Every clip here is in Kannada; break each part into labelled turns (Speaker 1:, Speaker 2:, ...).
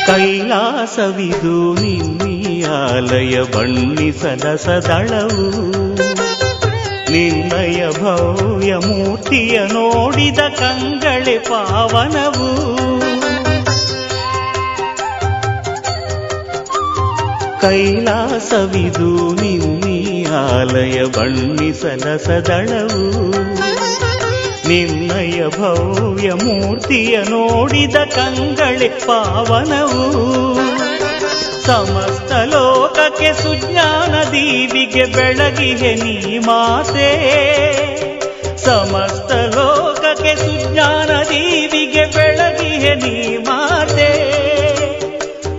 Speaker 1: ಕೈಲಾಸವಿದು ನಿನ್ನೀಯಾಲಯ ಬಣ್ಣಿಸದ ಸದಳವು ನಿನ್ನಯ ಭವ್ಯ ಮೂರ್ತಿಯ ನೋಡಿದ ಕಂಗಳೆ ಪಾವನವು ಕೈಲಾಸವಿದು ನಿನ್ನೀಯಾಲಯ ಬಣ್ಣಿಸದ ಸದಳವು ನಿನ್ನಯ ಭವ್ಯ ಮೂರ್ತಿಯ ನೋಡಿದ ಕಂಗಳೆ ಪಾವನವು ಸಮಸ್ತ ಲೋಕಕ್ಕೆ ಸುಜ್ಞಾನ ದೀವಿಗೆ ಬೆಳಗಿಗೆ ನೀ ಮಾತೆ ಸಮಸ್ತ ಲೋಕಕ್ಕೆ ಸುಜ್ಞಾನ ದೀವಿಗೆ ಬೆಳಗಿಗೆ ನೀ ಮಾತೆ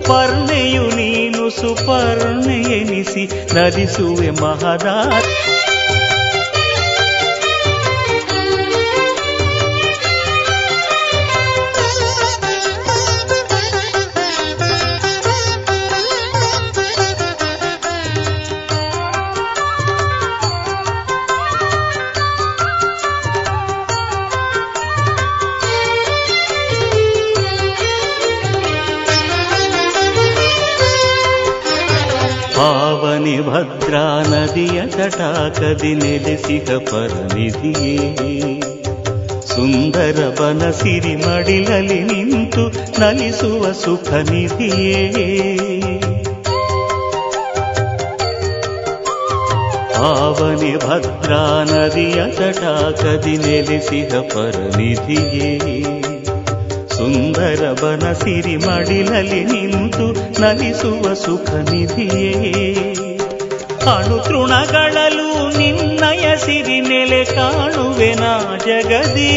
Speaker 1: ಪರ್ಣೆಯು ನೀನು ಸುಪರ್ಣೆ ಎನಿಸಿ ನರಿಸುವೆ ಮಹದಾ ಪಾವನಿ ಭದ್ರಾ ನದಿಯ ತಟಾಕದಿ ನೆಲೆಸಿದ ಪರನಿಧಿಯೇ ಸುಂದರ ಬನಸಿರಿ ಮಡಿಲಲ್ಲಿ ನಿಂತು ನಲಿಸುವ ಸುಖ ನಿಧಿಯೇ ಪಾವನಿ ಭದ್ರಾ ನದಿಯ ತಟಾಕದಿ ನೆಲೆಸಿದ ಪರನಿಧಿಯೇ ಸುಂದರ ಬನಸಿರಿ ಮಡಿಲಲ್ಲಿ ನಿಂತು ನಲಿಸುವ ಸುಖ ನಿಧಿಯೇ ಅಣುತೃಣಗಳಲ್ಲೂ ನಿನ್ನಯ ಸಿರಿ ನೆಲೆ ಕಾಣುವೆನಾ ಜಗದಿ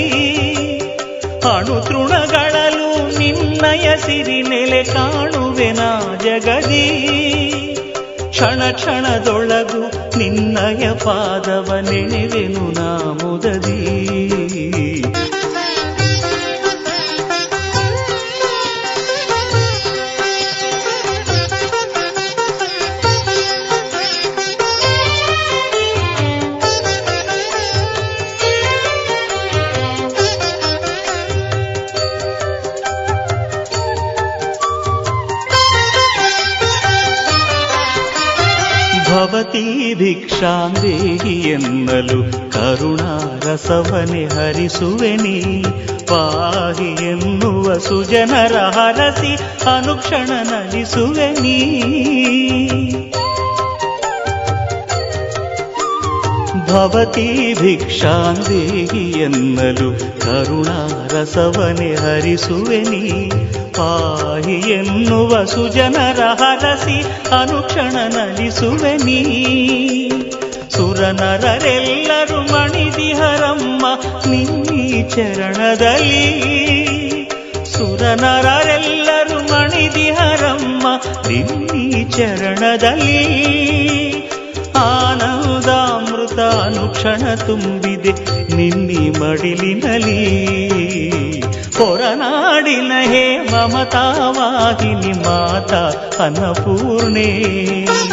Speaker 1: ಅಣುತೃಣಗಳಲ್ಲೂ ನಿನ್ನಯ ಸಿರಿ ನೆಲೆ ಕಾಣುವೆನಾ ಜಗದಿ ಕ್ಷಣ ಕ್ಷಣದೊಳಗು ನಿನ್ನಯ ಪಾದವ ನೆನೆವೆನು ನಾ ಮುದದಿ ಭವತೀ ಭಿಕ್ಷಾಂದೇಹಿ ಎನ್ನಲು ಕರುಣಾರಸವನೆ ಹರಿಸುವೆನಿ ಪಾಹಿ ಎನ್ನುವ ಸುಜನರ ಹರಸಿ ಅನುಕ್ಷಣ ನಲಿಸುವೆನಿ ಭವತೀ ಭಿಕ್ಷಾಂದೇಹಿ ಎನ್ನಲು ಕರುಣಾರಸವನೆ ಹರಿಸುವೆನಿ ಪಾಹಿ ಎನ್ನುವ ಸುಜನರ ಹರಸಿ ಅನುಕ್ಷಣ ನಲಿಸುವೆನಿ ಸುರನರರೆಲ್ಲರೂ ಮಣಿದಿಹರಮ್ಮ ನಿನ್ನೀ ಚರಣದಲ್ಲಿ ಸುರನರರೆಲ್ಲರೂ ಮಣಿದಿಹರಮ್ಮ ನಿನ್ನೀ ಚರಣದಲ್ಲಿ ಆನಂದಾಮೃತ ಅನುಕ್ಷಣ ತುಂಬಿದೆ ನಿನ್ನೀ ಮಡಿಲಿನಲಿ ಹೊರನಾಡಿನ ಹೇ ಮಮತಾವಾಹಿನಿ ಮಾತಾ ಅನ್ನಪೂರ್ಣೆ